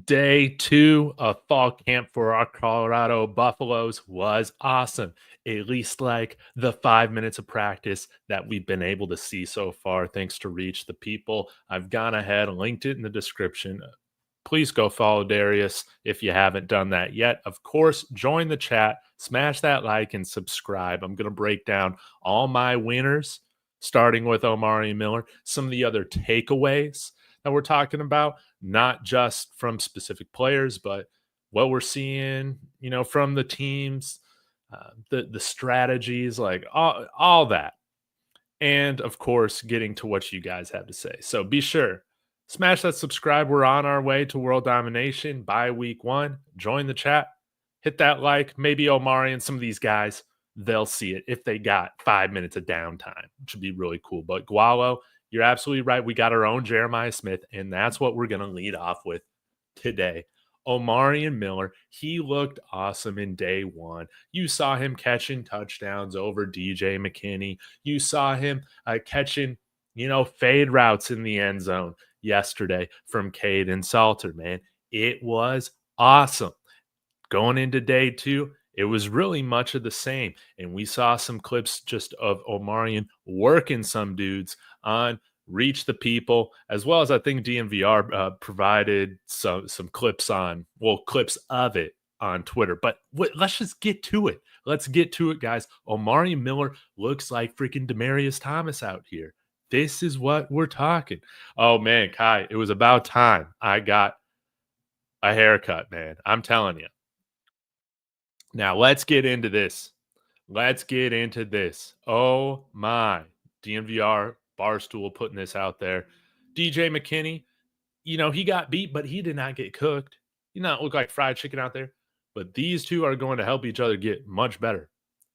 Day 2 of fall camp for our Colorado Buffaloes was awesome. At least like the 5 minutes of practice that we've been able to see so far, thanks to Reach the People. I've gone ahead and linked it in the description. Please go follow Darius if you haven't done that yet. Of course, join the chat, smash that like, and subscribe. I'm going to break down all my winners, starting with Omari Miller, some of the other takeaways that we're talking about, not just from specific players, but what we're seeing, from the teams, the strategies, like all that. And of course, getting to what you guys have to say. So be sure, smash that subscribe. We're on our way to world domination by week 1. Join the chat, hit that like. Maybe Omari and some of these guys, they'll see it if they got 5 minutes of downtime, which would be really cool. But Gualo, you're absolutely right. We got our own Jeremiah Smith, and that's what we're going to lead off with today. Omarion Miller, he looked awesome in day 1. You saw him catching touchdowns over DJ McKinney. You saw him catching, fade routes in the end zone yesterday from Kaidon Salter, man. It was awesome. Going into day 2, it was really much of the same. And we saw some clips just of Omarion working some dudes on Reach the People, as well as I think DNVR provided some clips clips of it on Twitter. But let's just get to it. Let's get to it, guys. Omari Miller looks like freaking Demaryius Thomas out here. This is what we're talking. Oh, man, Kai, it was about time I got a haircut, man. I'm telling you. Now, let's get into this. Oh, my. DNVR, Barstool putting this out there. DJ McKinney, he got beat, but he did not get cooked. He did not look like fried chicken out there. But these two are going to help each other get much better.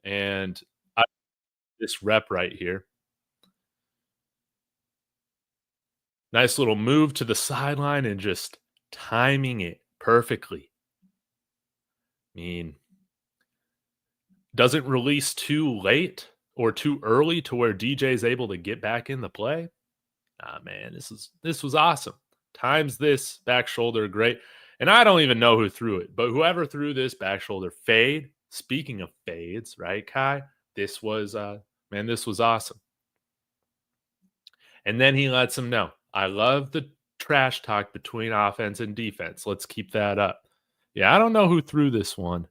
And this rep right here. Nice little move to the sideline and just timing it perfectly. I mean, doesn't release too late or too early to where DJ is able to get back in the play. Man, this was awesome. Times this back shoulder, great. And I don't even know who threw it, but whoever threw this back shoulder fade. Speaking of fades, right, Kai? This was awesome. And then he lets him know, I love the trash talk between offense and defense. Let's keep that up. Yeah, I don't know who threw this one.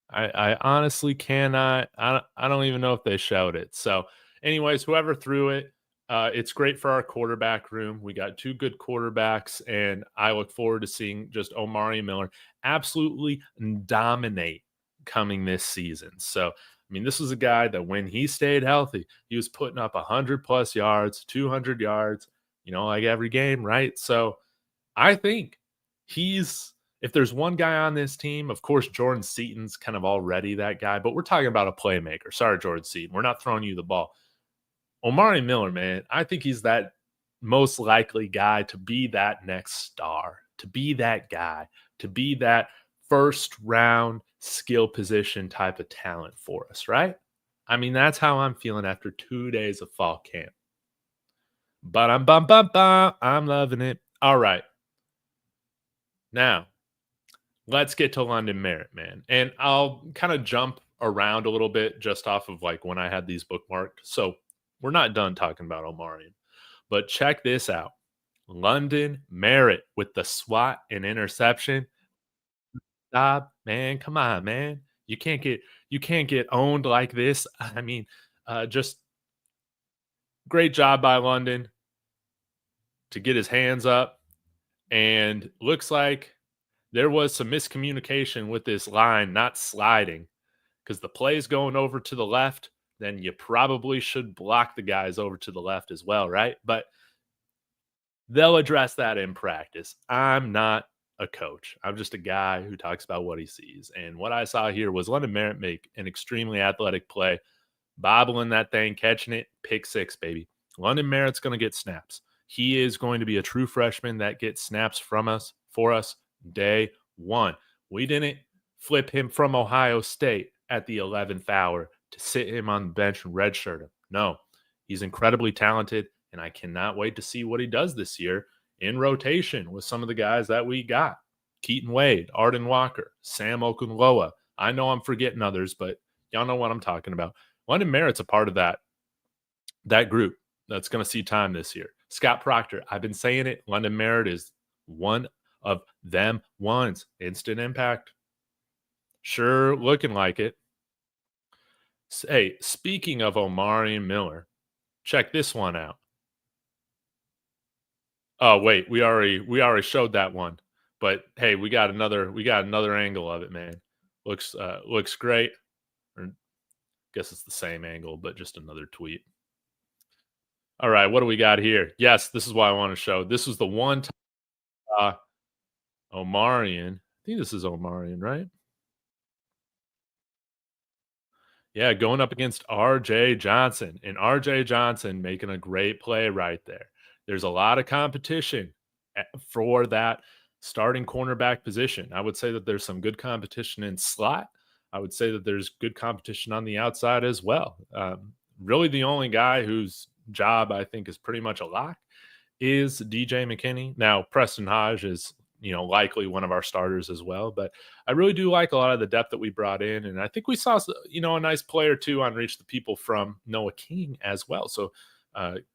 I honestly cannot. I don't even know if they showed it. So, anyways, whoever threw it, it's great for our quarterback room. We got 2 good quarterbacks, and I look forward to seeing just Omari Miller absolutely dominate coming this season. So, I mean, this was a guy that when he stayed healthy, he was putting up 100+ yards, 200 yards, like every game, right? So, I think if there's one guy on this team, of course, Jordan Seaton's kind of already that guy, but we're talking about a playmaker. Sorry, Jordan Seaton. We're not throwing you the ball. Omari Miller, man, I think he's that most likely guy to be that next star, to be that guy, to be that first-round skill position type of talent for us, right? I mean, that's how I'm feeling after 2 days of fall camp. But I'm loving it. All right. Now, let's get to London Merritt, man. And I'll kind of jump around a little bit just off of like when I had these bookmarked. So we're not done talking about Omarion. But check this out. London Merritt with the swat and interception. Stop, man. Come on, man. You can't get owned like this. I mean, just great job by London to get his hands up. And looks like there was some miscommunication with this line not sliding because the play is going over to the left. Then you probably should block the guys over to the left as well, right? But they'll address that in practice. I'm not a coach. I'm just a guy who talks about what he sees. And what I saw here was London Merritt make an extremely athletic play, bobbling that thing, catching it, pick 6, baby. London Merritt's going to get snaps. He is going to be a true freshman that gets snaps for us day 1. We didn't flip him from Ohio State at the 11th hour to sit him on the bench and redshirt him. No, he's incredibly talented, and I cannot wait to see what he does this year in rotation with some of the guys that we got. Keaton Wade, Arden Walker, Sam Okunloa. I know I'm forgetting others, but y'all know what I'm talking about. London Merritt's a part of that group that's going to see time this year. Scott Proctor, I've been saying it. London Merritt is one of them ones. Instant impact. Sure looking like it. Hey, speaking of Omari Miller, check this one out. Oh, wait, we already showed that one. But hey, we got another angle of it, man. Looks great. Or guess it's the same angle, but just another tweet. All right, what do we got here? Yes, this is what I want to show. This was the one time Omarion. I think this is Omarion, right? Yeah, going up against RJ Johnson, and RJ Johnson making a great play right there. There's a lot of competition for that starting cornerback position. I would say that there's some good competition in slot. I would say that there's good competition on the outside as well. Really, the only guy whose job I think is pretty much a lock is DJ McKinney. Now, Preston Hodge is likely one of our starters as well. But I really do like a lot of the depth that we brought in. And I think we saw, a nice player too on Reach the People from Noah King as well. So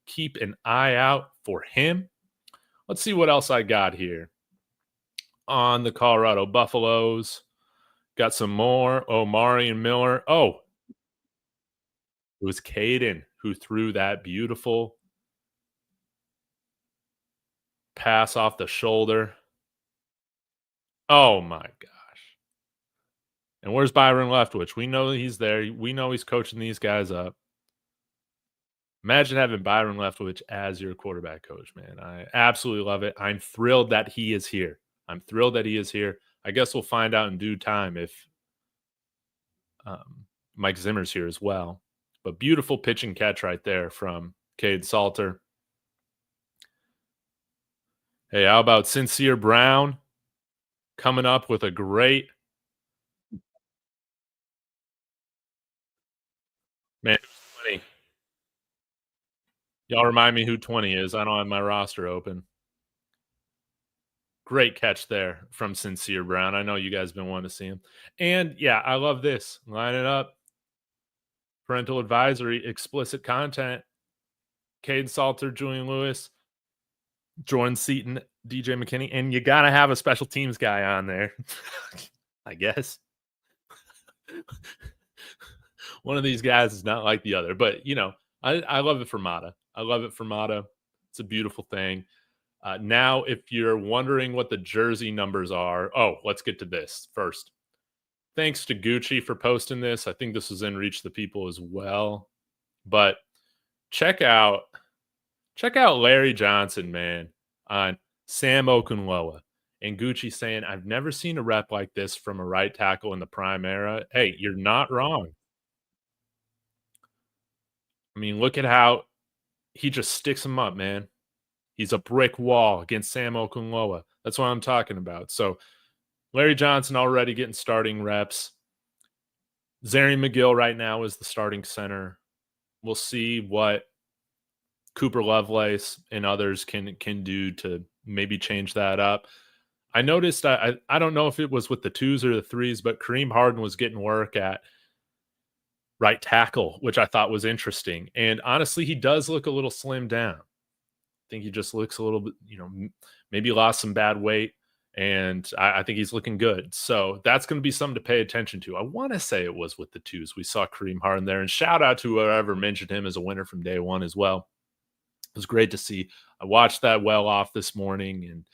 keep an eye out for him. Let's see what else I got here. On the Colorado Buffaloes, got some more. Omarion Miller. Oh, it was Kaidon who threw that beautiful pass off the shoulder. Oh my gosh. And where's Byron Leftwich? We know he's there. We know he's coaching these guys up. Imagine having Byron Leftwich as your quarterback coach, man. I absolutely love it. I'm thrilled that he is here. I guess we'll find out in due time if Mike Zimmer's here as well. But beautiful pitch and catch right there from Kaidon Salter. Hey, how about Sincere Brown coming up with a great man? 20. Y'all remind me who 20 is. I don't have my roster open. Great catch there from Sincere Brown. I know you guys have been wanting to see him. And yeah, I love this. Line it up. Parental advisory, explicit content. Kaidon Salter, Julian Lewis, Jordan Seaton, DJ McKinney. And you got to have a special teams guy on there, I guess. One of these guys is not like the other. But, I love it for Mata. It's a beautiful thing. Now, if you're wondering what the jersey numbers are, let's get to this first. Thanks to Gucci for posting this. I think this was in Reach the People as well. But check out Larry Johnson, man, on Sam Okunloa. And Gucci saying, I've never seen a rep like this from a right tackle in the prime era. Hey, you're not wrong. I mean, look at how he just sticks him up, man. He's a brick wall against Sam Okunloa. That's what I'm talking about. So Larry Johnson already getting starting reps. Zarian McGill right now is the starting center. We'll see what Cooper Lovelace and others can do to maybe change that up. I noticed, I don't know if it was with the 2s or the 3s, but Kareem Harden was getting work at right tackle, which I thought was interesting. And honestly, he does look a little slimmed down. I think he just looks a little bit, maybe lost some bad weight. And I think he's looking good. So that's going to be something to pay attention to. I want to say it was with the 2s. We saw Kareem Harden there. And shout out to whoever mentioned him as a winner from day one as well. It was great to see. I watched that well off this morning. And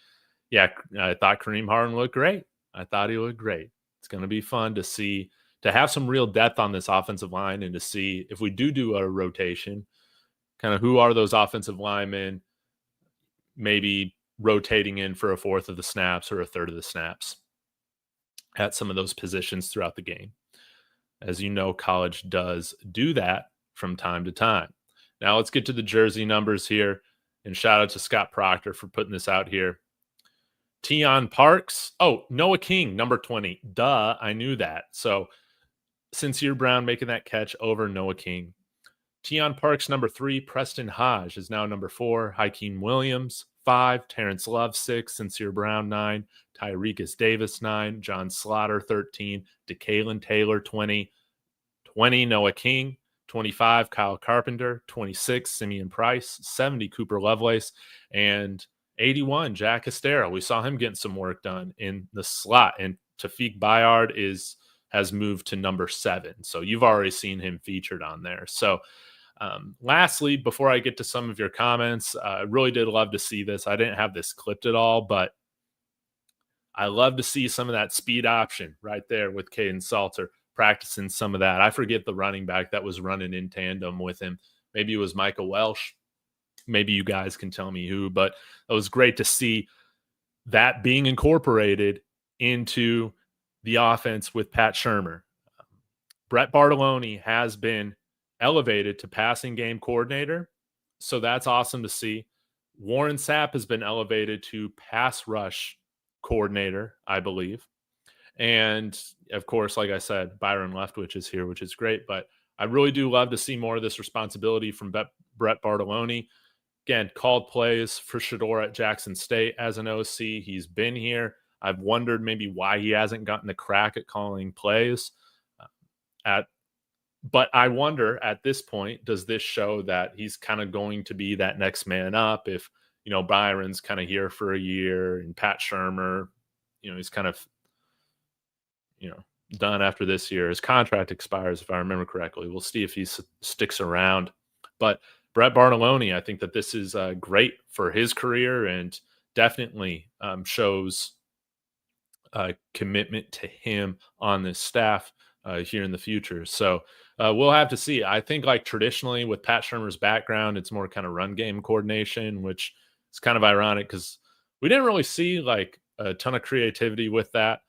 yeah, I thought Kareem Harden looked great. It's going to be fun to see, to have some real depth on this offensive line and to see if we do a rotation, kind of who are those offensive linemen, maybe rotating in for a fourth of the snaps or a third of the snaps at some of those positions throughout the game. As you know, college does do that from time to time. Now let's get to the jersey numbers here, and shout out to Scott Proctor for putting this out here. Tion Parks. Noah King, number 20. Duh, I knew that. So Sincere Brown making that catch over Noah King. Tion Parks, number 3. Preston Hodge is now number 4. Hakeem Williams, 5, Terrence Love 6, Sincere Brown 9, Tyrekus Davis 9, John Slaughter 13, DeKalen Taylor 20, 20 Noah King, 25 Kyle Carpenter, 26 Simeon Price, 70 Cooper Lovelace, and 81 Jack Estero. We saw him getting some work done in the slot, and Tafik Bayard has moved to number 7. So you've already seen him featured on there. So lastly, before I get to some of your comments, I really did love to see this. I didn't have this clipped at all, but I love to see some of that speed option right there with Kaidon Salter practicing some of that. I forget the running back that was running in tandem with him. Maybe it was Michael Welsh. Maybe you guys can tell me who, but it was great to see that being incorporated into the offense with Pat Shurmur. Brett Bartolone has been elevated to passing game coordinator, so that's awesome to see. Warren Sapp has been elevated to pass rush coordinator, I believe. And of course, like I said, Byron Leftwich is here, which is great. But I really do love to see more of this responsibility from Brett Bartolone. Again, called plays for Shedeur at Jackson State as an OC. He's been here. I've wondered maybe why he hasn't gotten the crack at calling plays. But I wonder at this point, does this show that he's kind of going to be that next man up if, Byron's kind of here for a year and Pat Shurmur, he's kind of, done after this year. His contract expires, if I remember correctly. We'll see if he sticks around. But Brett Bartolone, I think that this is great for his career and definitely shows commitment to him on this staff here in the future. So we'll have to see. I think like traditionally with Pat Shurmur's background, it's more kind of run game coordination, which is kind of ironic because we didn't really see like a ton of creativity with that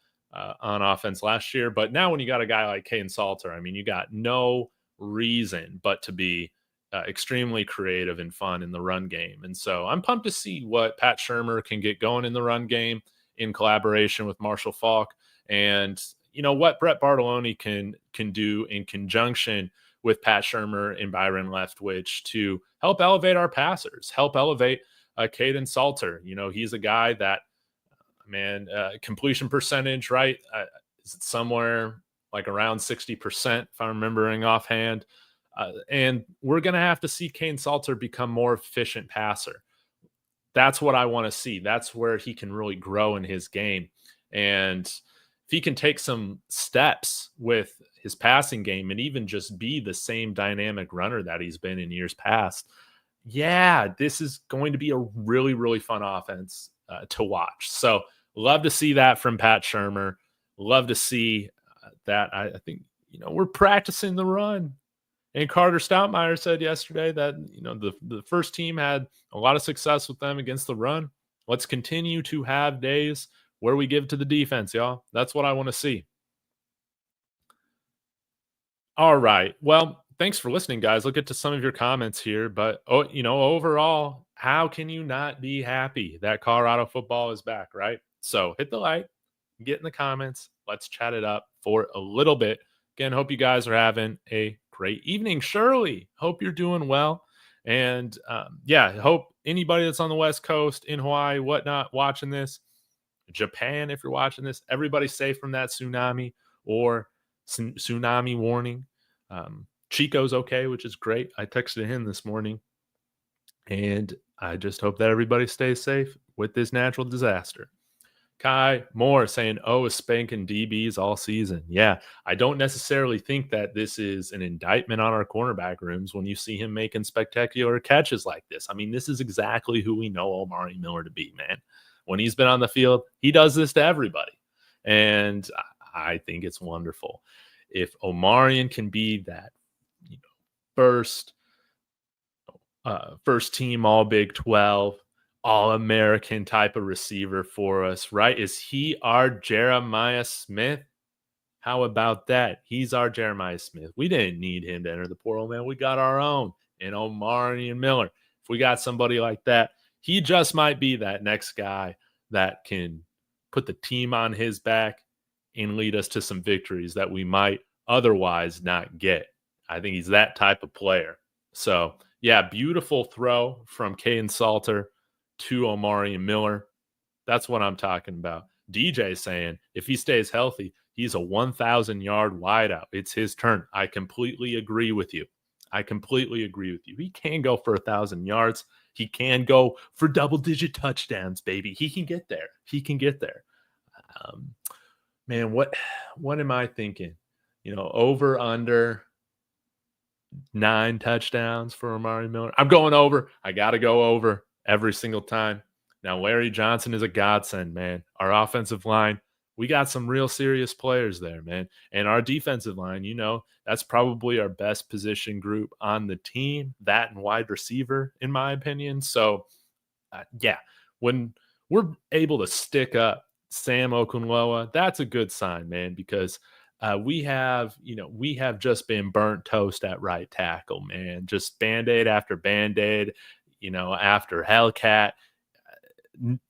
on offense last year. But now when you got a guy like Kaidon Salter, I mean, you got no reason but to be extremely creative and fun in the run game. And so I'm pumped to see what Pat Shurmur can get going in the run game in collaboration with Marshall Faulk, and what Brett Bartolone can do in conjunction with Pat Shurmur and Byron Leftwich to help elevate our passers, help elevate Kaidon Salter. He's a guy that, completion percentage, right? Is it somewhere like around 60%, if I'm remembering offhand? And we're going to have to see Kaidon Salter become more efficient passer. That's what I want to see. That's where he can really grow in his game. And if he can take some steps with his passing game and even just be the same dynamic runner that he's been in years past, this is going to be a really, really fun offense to watch. So love to see that from Pat Shurmur. Love to see that. I think, we're practicing the run. And Carter Stoutmeyer said yesterday that, the first team had a lot of success with them against the run. Let's continue to have days where we give to the defense, y'all. That's what I want to see. All right. Well, thanks for listening, guys. I'll get to some of your comments here. But, overall, how can you not be happy that Colorado football is back, right? So hit the like, get in the comments. Let's chat it up for a little bit. Again, hope you guys are having a great evening. Shirley, hope you're doing well. And hope anybody that's on the West Coast, in Hawaii, whatnot, watching this, Japan, if you're watching this, everybody's safe from that tsunami or tsunami warning. Chico's okay, which is great. I texted him this morning. And I just hope that everybody stays safe with this natural disaster. Kai Moore saying, is spanking DBs all season. Yeah, I don't necessarily think that this is an indictment on our cornerback rooms when you see him making spectacular catches like this. I mean, this is exactly who we know Omari Miller to be, man. When he's been on the field, he does this to everybody. And I think it's wonderful. If Omarion can be that first team all Big 12, All-American type of receiver for us, right? Is he our Jeremiah Smith? How about that? He's our Jeremiah Smith. We didn't need him to enter the portal, man. We got our own in Omarion Miller. If we got somebody like that, he just might be that next guy that can put the team on his back and lead us to some victories that we might otherwise not get. I think he's that type of player. So, yeah, beautiful throw from Kaidon Salter. to Omarion Miller. That's what I'm talking about. DJ saying if he stays healthy, he's a 1,000-yard wideout. It's his turn. I completely agree with you. He can go for 1,000 yards. He can go for double-digit touchdowns, baby. He can get there. Man, what am I thinking? Over, under 9 touchdowns for Omari Miller. I'm going over. I got to go over every single time. Now, Larry Johnson is a godsend, man. Our offensive line, we got some real serious players there, man. And our defensive line, that's probably our best position group on the team, that and wide receiver, in my opinion. So, when we're able to stick up Sam Okunloa, that's a good sign, man, because we have just been burnt toast at right tackle, man. Just Band-Aid after Band-Aid, after Hellcat.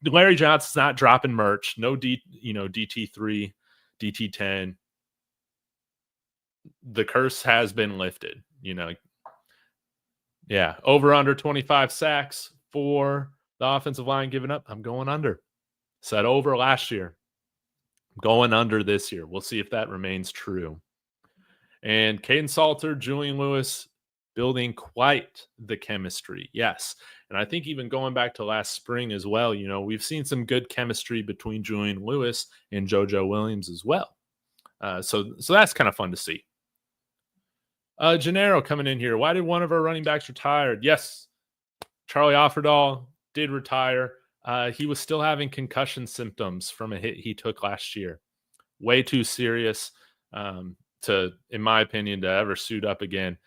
Larry Johnson's not dropping merch. No DT3, DT10. The curse has been lifted, Yeah, over under 25 sacks for the offensive line giving up. I'm going under. Said over last year. I'm going under this year. We'll see if that remains true. And Kaidon Salter, Julian Lewis, building quite the chemistry. Yes. And I think even going back to last spring as well, we've seen some good chemistry between Julian Lewis and JoJo Williams as well. So that's kind of fun to see. Gennaro coming in here. Why did one of our running backs retire? Yes, Charlie Offerdahl did retire. He was still having concussion symptoms from a hit he took last year. Way too serious in my opinion, to ever suit up again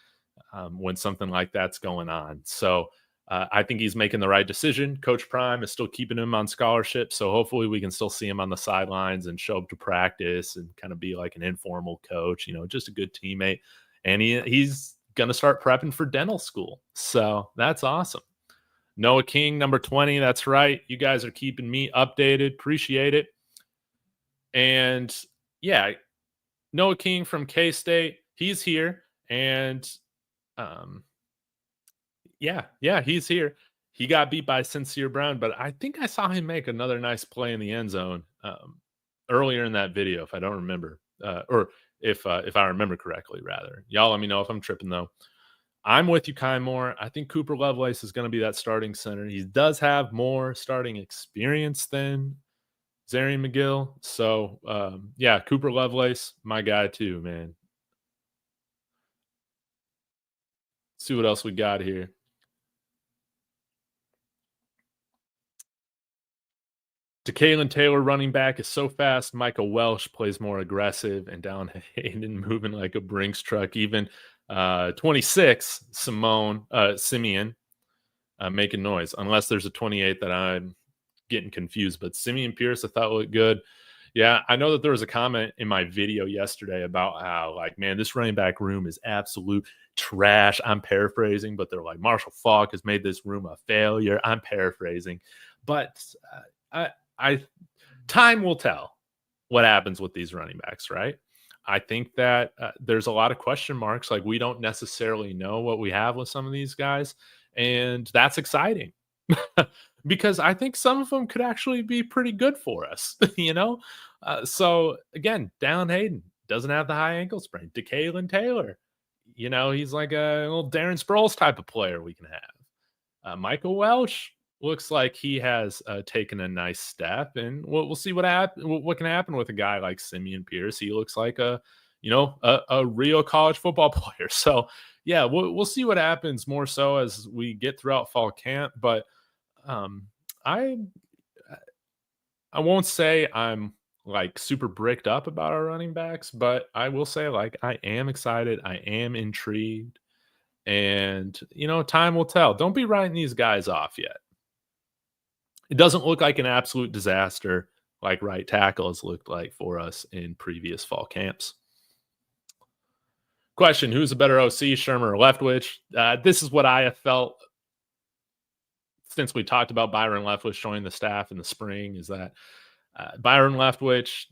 when something like that's going on. So I think he's making the right decision. Coach Prime is still keeping him on scholarship, so hopefully we can still see him on the sidelines and show up to practice and kind of be like an informal coach, just a good teammate. And he's going to start prepping for dental school. So that's awesome. Noah King, number 20. That's right. You guys are keeping me updated. Appreciate it. And yeah, Noah King from K-State, he's here. And he's here. He got beat by Sincere Brown, but I think I saw him make another nice play in the end zone earlier in that video, if I don't remember, or if I remember correctly, rather. Y'all let me know if I'm tripping, though. I'm with you, Kai Moore. I think Cooper Lovelace is going to be that starting center. He does have more starting experience than Zarian McGill. So, Cooper Lovelace, my guy too, man. Let's see what else we got here. DeKalen Taylor, running back, is so fast. Michael Welsh plays more aggressive, and down Hayden moving like a Brinks truck. Even 26, Simeon making noise, unless there's a 28 that I'm getting confused. But Simeon Pierce, I thought looked good. Yeah, I know that there was a comment in my video yesterday about how, man, this running back room is absolute trash. I'm paraphrasing, but they're like, Marshall Faulk has made this room a failure. I'm paraphrasing. But time will tell what happens with these running backs, right? I think that there's a lot of question marks. We don't necessarily know what we have with some of these guys, and that's exciting because I think some of them could actually be pretty good for us, So again, Dallin Hayden doesn't have the high ankle sprain. DeKalen Taylor, he's like a little Darren Sproles type of player we can have. Michael Welsh looks like he has taken a nice step, and we'll see what can happen with a guy like Simeon Pierce. He looks like a real college football player. So yeah, we'll see what happens more so as we get throughout fall camp. But I won't say I'm super bricked up about our running backs, but I will say I am excited. I am intrigued, and time will tell. Don't be writing these guys off yet. It doesn't look like an absolute disaster like right tackle has looked like for us in previous fall camps. Question, who's a better OC, Shermer or Leftwich? This is what I have felt since we talked about Byron Leftwich joining the staff in the spring, is that Byron Leftwich,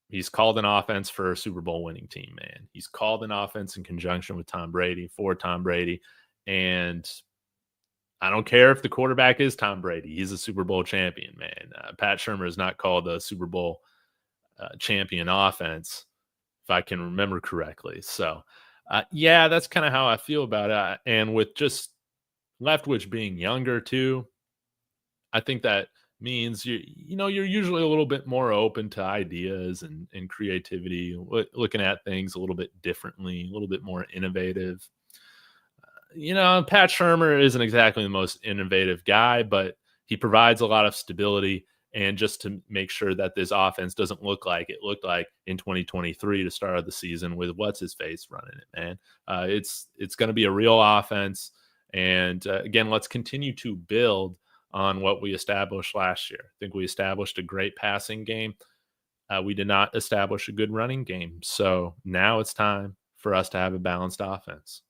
he's called an offense for a Super Bowl winning team, man. He's called an offense in conjunction with Tom Brady, for Tom Brady, and I don't care if the quarterback is Tom Brady. He's a Super Bowl champion, man. Pat Shurmur is not called a Super Bowl champion offense, if I can remember correctly. So, yeah, that's kind of how I feel about it. And with just Leftwich being younger too, I think that means you're usually a little bit more open to ideas and creativity, looking at things a little bit differently, a little bit more innovative. Pat Shurmur isn't exactly the most innovative guy, but he provides a lot of stability. And just to make sure that this offense doesn't look like it looked like in 2023 to start of the season with what's his face running it, man. It's going to be a real offense. And again, let's continue to build on what we established last year. I think we established a great passing game. We did not establish a good running game. So now it's time for us to have a balanced offense.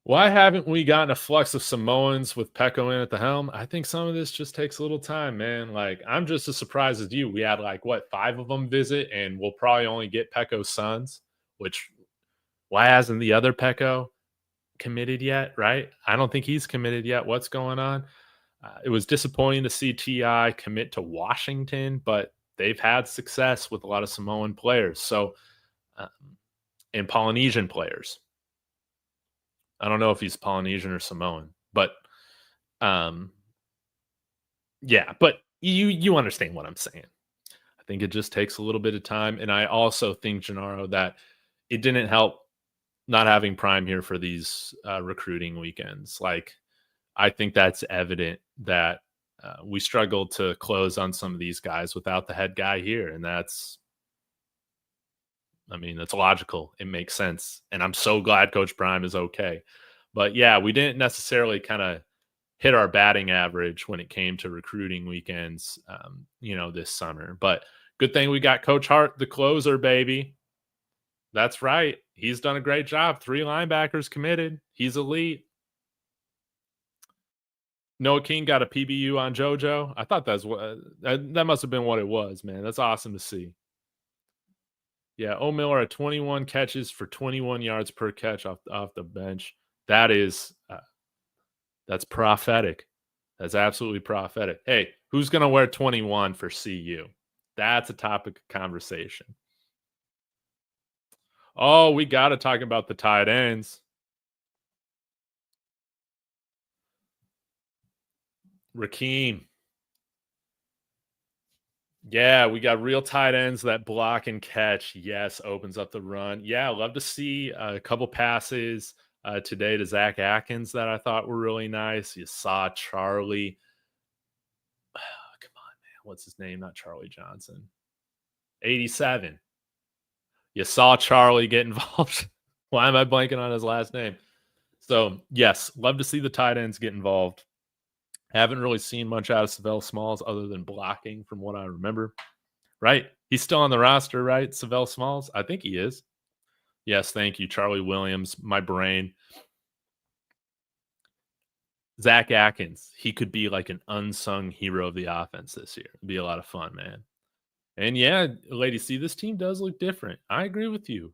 Why haven't we gotten a flux of Samoans with Pecco in at the helm? I think some of this just takes a little time, man. Like, I'm just as surprised as you. We had like what, 5 of them visit, and we'll probably only get Pecco's sons, which why hasn't the other Pecco committed yet, right? I don't think he's committed yet. What's going on? It was disappointing to see TI commit to Washington, but they've had success with a lot of Samoan players. So, and Polynesian players. I don't know if he's Polynesian or Samoan, but yeah, but you understand what I'm saying. I think it just takes a little bit of time. And I also think, Gennaro, that it didn't help not having Prime here for these recruiting weekends. Like, I think that's evident that we struggled to close on some of these guys without the head guy here. And that's logical. It makes sense. And I'm so glad Coach Prime is okay. But yeah, we didn't necessarily kind of hit our batting average when it came to recruiting weekends, this summer. But good thing we got Coach Hart, the closer, baby. That's right. He's done a great job. 3 linebackers committed. He's elite. Noah King got a PBU on JoJo. I thought that must have been what it was, man. That's awesome to see. Yeah, Miller at 21 catches for 21 yards per catch off the bench. That's prophetic. That's absolutely prophetic. Hey, who's going to wear 21 for CU? That's a topic of conversation. Oh, we got to talk about the tight ends. Rakeem. Yeah, we got real tight ends that block and catch. Yes, opens up the run. Yeah, I love to see a couple passes today to Zach Atkins that I thought were really nice. You saw Charlie. Come on, man. What's his name? Not Charlie Johnson. 87. You saw Charlie get involved. Why am I blanking on his last name? So, yes, love to see the tight ends get involved. Haven't really seen much out of Savell Smalls other than blocking from what I remember. Right? He's still on the roster, right? Savell Smalls? I think he is. Yes, thank you. Charlie Williams, my brain. Zach Atkins. He could be like an unsung hero of the offense this year. It'd be a lot of fun, man. And yeah, ladies, see, this team does look different. I agree with you.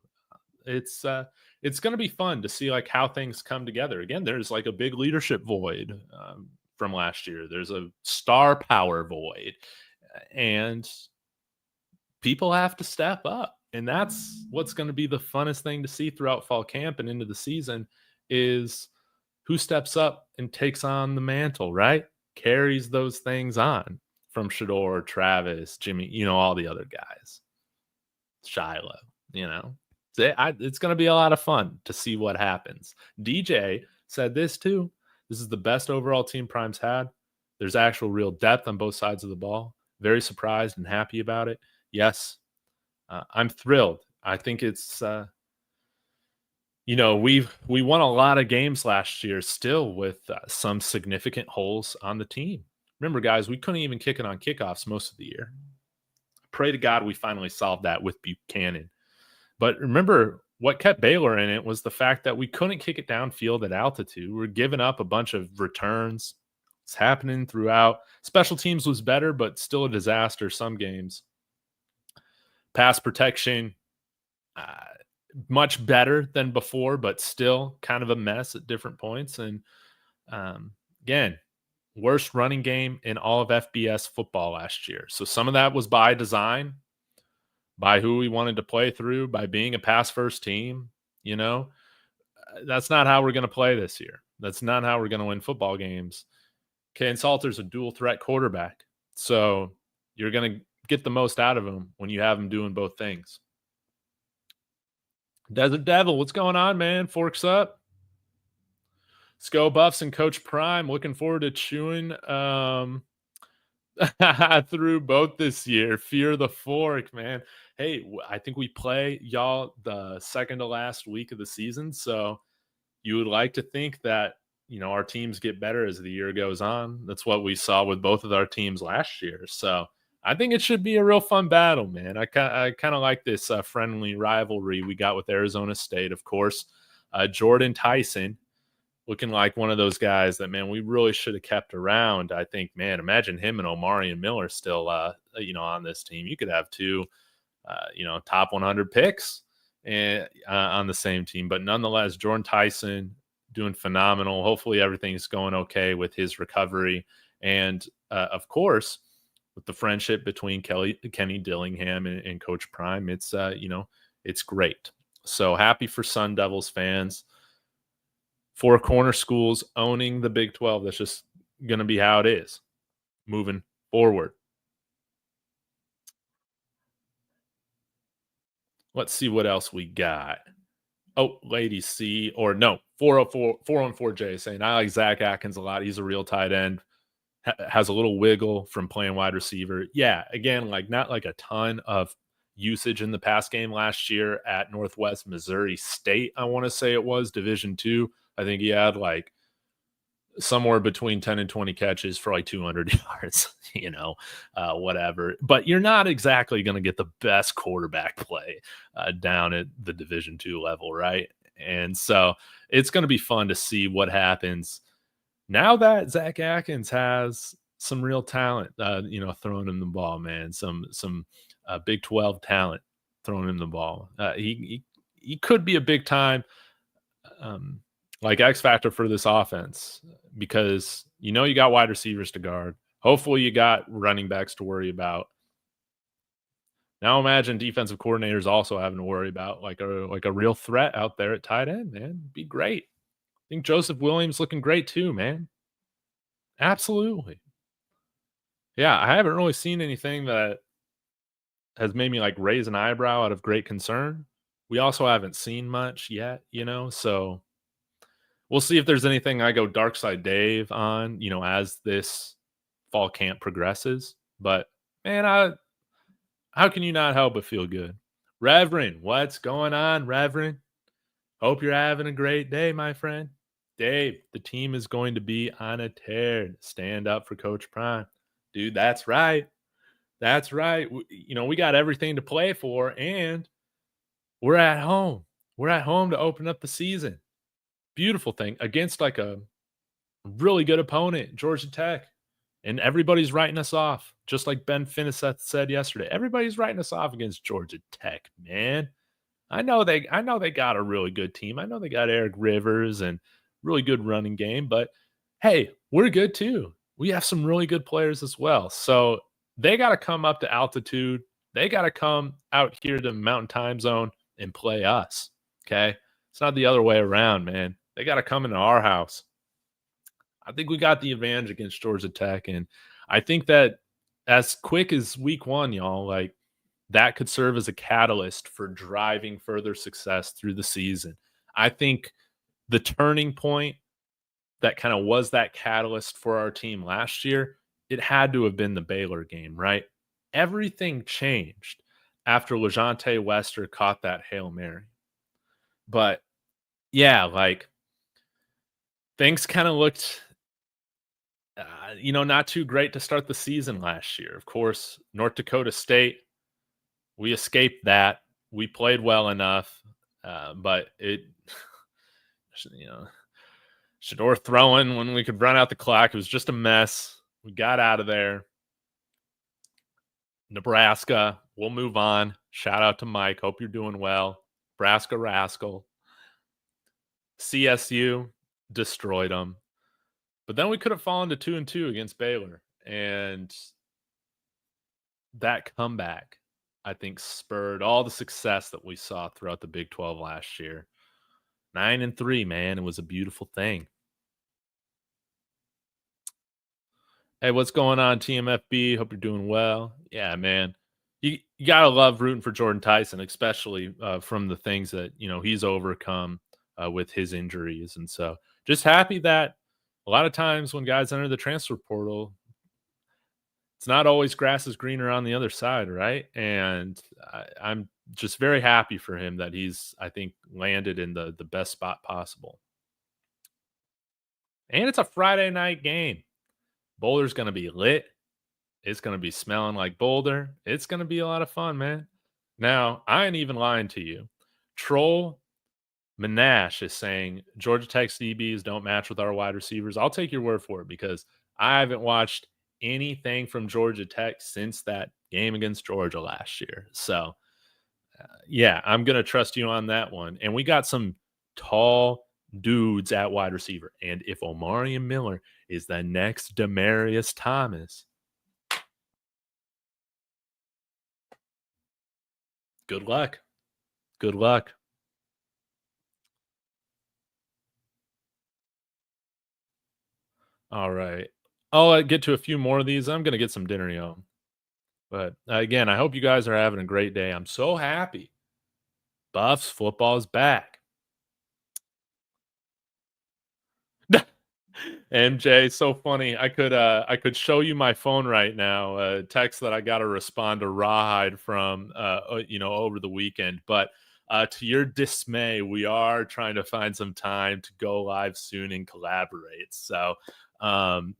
It's going to be fun to see like how things come together. Again, there's like a big leadership void from last year. There's a star power void, and people have to step up. And that's what's going to be the funnest thing to see throughout fall camp and into the season is who steps up and takes on the mantle, right? Carries those things on from Shador, Travis, Jimmy, all the other guys. Shiloh, it's going to be a lot of fun to see what happens. DJ said this too. This is the best overall team Prime's had. There's actual real depth on both sides of the ball. Very surprised and happy about it. Yes, I'm thrilled. I think it's, we won a lot of games last year still with some significant holes on the team. Remember, guys, we couldn't even kick it on kickoffs most of the year. Pray to God we finally solved that with Buchanan. But remember, what kept Baylor in it was the fact that we couldn't kick it downfield at altitude. We were giving up a bunch of returns. It's happening throughout. Special teams was better, but still a disaster some games. Pass protection, much better than before, but still kind of a mess at different points. And again, worst running game in all of FBS football last year. So some of that was by design, by who we wanted to play through, by being a pass first team. You know, that's not how we're going to play this year. That's not how we're going to win football games. Kaidon Salter's a dual threat quarterback. So you're going to get the most out of him when you have him doing both things. Desert Devil, what's going on, man? Forks up. Sko Buffs and Coach Prime, looking forward to chewing through both this year. Fear the fork, man. Hey, I think we play y'all the second to last week of the season, so you would like to think that, you know, our teams get better as the year goes on. That's what we saw with both of our teams last year. So I think it should be a real fun battle, man. I kind of like this friendly rivalry we got with Arizona State, of course. Jordan Tyson looking like one of those guys that, man, we really should have kept around. I think, man, imagine him and Omarion Miller still, on this team. You could have two, top 100 picks and on the same team. But nonetheless, Jordan Tyson doing phenomenal. Hopefully everything's going okay with his recovery. And, of course, with the friendship between Kenny Dillingham and Coach Prime, it's, it's great. So happy for Sun Devils fans. Four corner schools owning the Big 12. That's just going to be how it is moving forward. Let's see what else we got. Oh, Lady C, or no, 404J saying, I like Zach Atkins a lot. He's a real tight end. Has a little wiggle from playing wide receiver. Yeah, again, like not like a ton of usage in the pass game last year at Northwest Missouri State. I want to say it was Division II. I think he had like somewhere between 10 and 20 catches for like 200 yards, whatever. But you're not exactly going to get the best quarterback play down at the Division II level, right? And so it's going to be fun to see what happens now that Zach Atkins has some real talent, throwing him the ball, man. Some Big 12 talent throwing him the ball. He could be a big time like X factor for this offense because you got wide receivers to guard. Hopefully you got running backs to worry about. Now imagine defensive coordinators also having to worry about like a real threat out there at tight end, man. It'd be great. I think Joseph Williams looking great too, man. Absolutely. Yeah, I haven't really seen anything that has made me like raise an eyebrow out of great concern. We also haven't seen much yet, so we'll see if there's anything I go Dark Side Dave on, as this fall camp progresses. But man, how can you not help but feel good? Reverend, what's going on, Reverend? Hope you're having a great day, my friend. Dave, the team is going to be on a tear. Stand up for Coach Prime. Dude, that's right. That's right. We got everything to play for, and we're at home. We're at home to open up the season. Beautiful thing against like a really good opponent, Georgia Tech. And everybody's writing us off, just like Ben Finiseth said yesterday. Everybody's writing us off against Georgia Tech, man. I know they got a really good team. I know they got Eric Rivers and really good running game, but hey, we're good too. We have some really good players as well. So they got to come up to altitude. They got to come out here to Mountain Time Zone and play us. Okay. It's not the other way around, man. They got to come into our house. I think we got the advantage against Georgia Tech. And I think that as quick as week one, y'all, like that could serve as a catalyst for driving further success through the season. I think the turning point that kind of was that catalyst for our team last year, it had to have been the Baylor game, right? Everything changed after LeJontay Wester caught that Hail Mary. But yeah, like things kind of looked not too great to start the season last year. Of course, North Dakota State, we escaped that. We played well enough, but it, Shador throwing when we could run out the clock. It was just a mess. We got out of there. Nebraska, we'll move on. Shout out to Mike. Hope you're doing well. Nebraska rascal. CSU destroyed them. But then we could have fallen to 2-2 against Baylor. And that comeback, I think, spurred all the success that we saw throughout the Big 12 last year. 9-3, man. It was a beautiful thing. Hey, what's going on, TMFB? Hope you're doing well. Yeah, man. You gotta love rooting for Jordan Tyson, especially from the things that he's overcome with his injuries, and so just happy that a lot of times when guys enter the transfer portal, it's not always grass is greener on the other side, right? And I'm just very happy for him that he's, I think, landed in the best spot possible. And it's a Friday night game. Boulder's gonna be lit. It's going to be smelling like Boulder. It's going to be a lot of fun, man. Now, I ain't even lying to you. Troll Manash is saying Georgia Tech DBs don't match with our wide receivers. I'll take your word for it because I haven't watched anything from Georgia Tech since that game against Georgia last year. So, yeah, I'm going to trust you on that one. And we got some tall dudes at wide receiver. And if Omarion Miller is the next Demarius Thomas, good luck. Good luck. All right. I'll get to a few more of these. I'm going to get some dinner, y'all. But again, I hope you guys are having a great day. I'm so happy. Buffs football is back. MJ, so funny. I could show you my phone right now. Text that I got to respond to Rawhide from over the weekend. But to your dismay, we are trying to find some time to go live soon and collaborate. So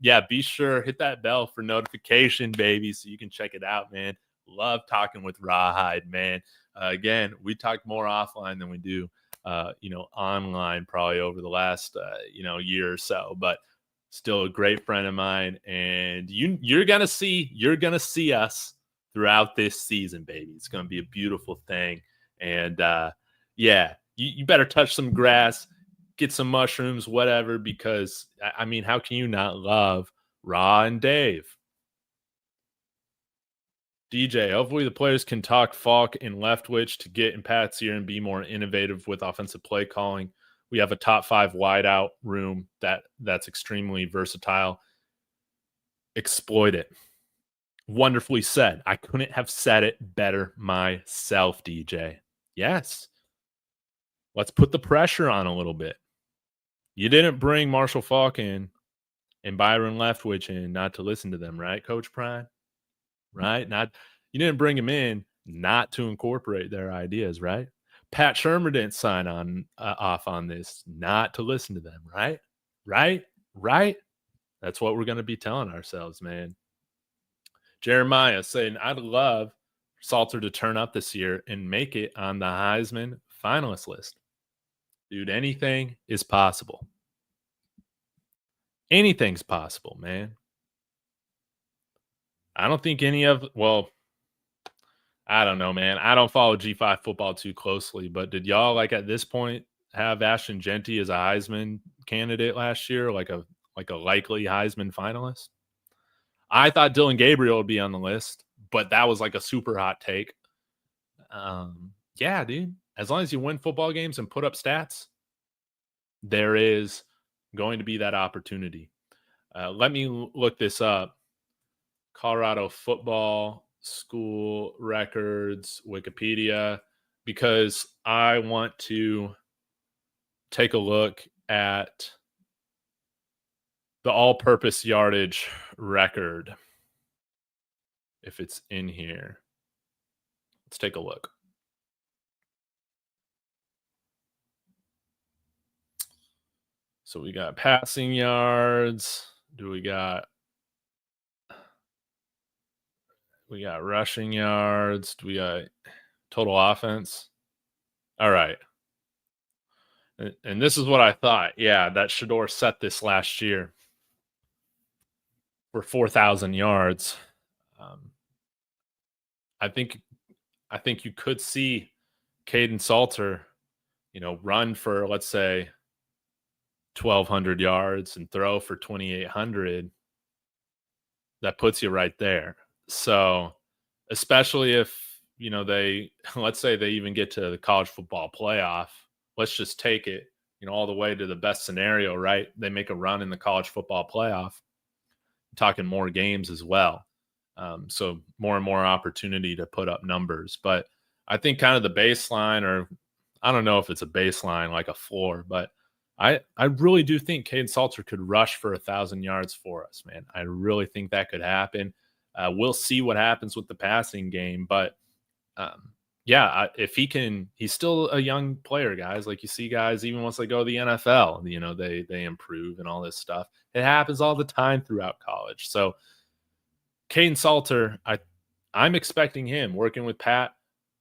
yeah, be sure hit that bell for notification, baby, so you can check it out, man. Love talking with Rawhide, man. Again, we talk more offline than we do online probably over the last year or so, but still a great friend of mine. And you're gonna see us throughout this season, baby. It's gonna be a beautiful thing. And yeah, you better touch some grass, get some mushrooms, whatever, because I mean, how can you not love Raw and Dave? DJ, hopefully the players can talk Falk and Leftwich to get in Pat's ear and be more innovative with offensive play calling. We have a top 5 wideout room that's extremely versatile. Exploit it. Wonderfully said. I couldn't have said it better myself, DJ. Yes. Let's put the pressure on a little bit. You didn't bring Marshall Falk in and Byron Leftwich in not to listen to them, right, Coach Prime? Right? You didn't bring him in not to incorporate their ideas, right? Pat Shermer didn't sign on off on this not to listen to them, right? Right? That's what we're going to be telling ourselves, man. Jeremiah saying, I'd love Salter to turn up this year and make it on the Heisman finalist list. Dude, anything is possible. Anything's possible, man. I don't think I don't know, man. I don't follow G5 football too closely, but did y'all at this point have Ashton Genty as a Heisman candidate last year, like a likely Heisman finalist? I thought Dylan Gabriel would be on the list, but that was like a super hot take. Yeah, dude. As long as you win football games and put up stats, there is going to be that opportunity. Let me look this up. Colorado football school records, Wikipedia, because I want to take a look at the all-purpose yardage record, if it's in here. Let's take a look. So we got passing yards. We got rushing yards. We got total offense. All right. And this is what I thought. Yeah, that Shador set this last year for 4,000 yards. I think you could see Kaidon Salter, run for, let's say, 1,200 yards and throw for 2,800, that puts you right there. So, especially if, they, let's say they even get to the college football playoff, let's just take it, all the way to the best scenario, right? They make a run in the college football playoff, I'm talking more games as well. So more and more opportunity to put up numbers. But I think kind of the baseline, or I don't know if it's a baseline like a floor, but I really do think Kaidon Salter could rush for 1,000 yards for us, man. I really think that could happen. We'll see what happens with the passing game, but yeah, if he can, he's still a young player, guys. Like, you see guys, even once they go to the NFL, they improve and all this stuff. It happens all the time throughout college. So Kaidon Salter, I'm expecting him, working with Pat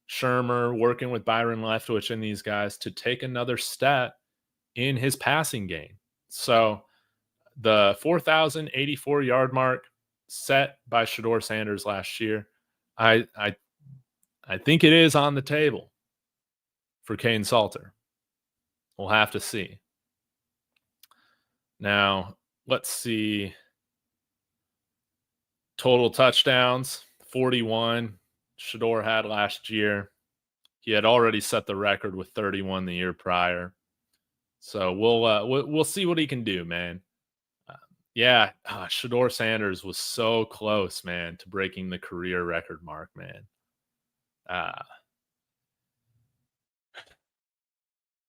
Shermer, working with Byron Leftwich and these guys, to take another step in his passing game. So the 4,084 yard mark set by Shedeur Sanders last year, I think it is on the table for Kaidon Salter. We'll have to see. Now, let's see. Total touchdowns, 41. Shedeur had last year. He had already set the record with 31 the year prior. So we'll see what he can do, man. Yeah, Shedeur Sanders was so close, man, to breaking the career record mark, man.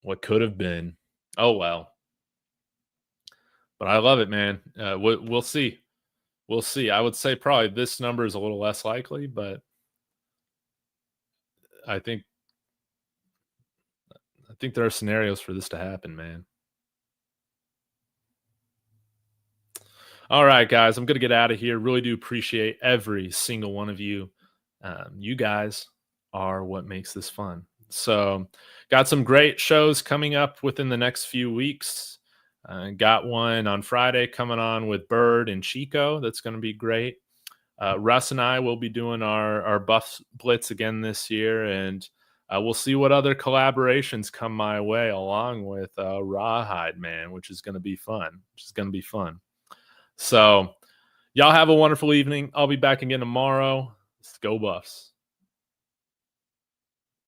What could have been. Oh, well. But I love it, man. We'll see. We'll see. I would say probably this number is a little less likely, but I think there are scenarios for this to happen, man. All right, guys, I'm going to get out of here. Really do appreciate every single one of you. You guys are what makes this fun. So, got some great shows coming up within the next few weeks. Got one on Friday coming on with Bird and Chico. That's going to be great. Russ and I will be doing our Buff Blitz again this year, and we'll see what other collaborations come my way along with Rawhide, man, which is going to be fun. So, y'all have a wonderful evening. I'll be back again tomorrow. Let's go Buffs.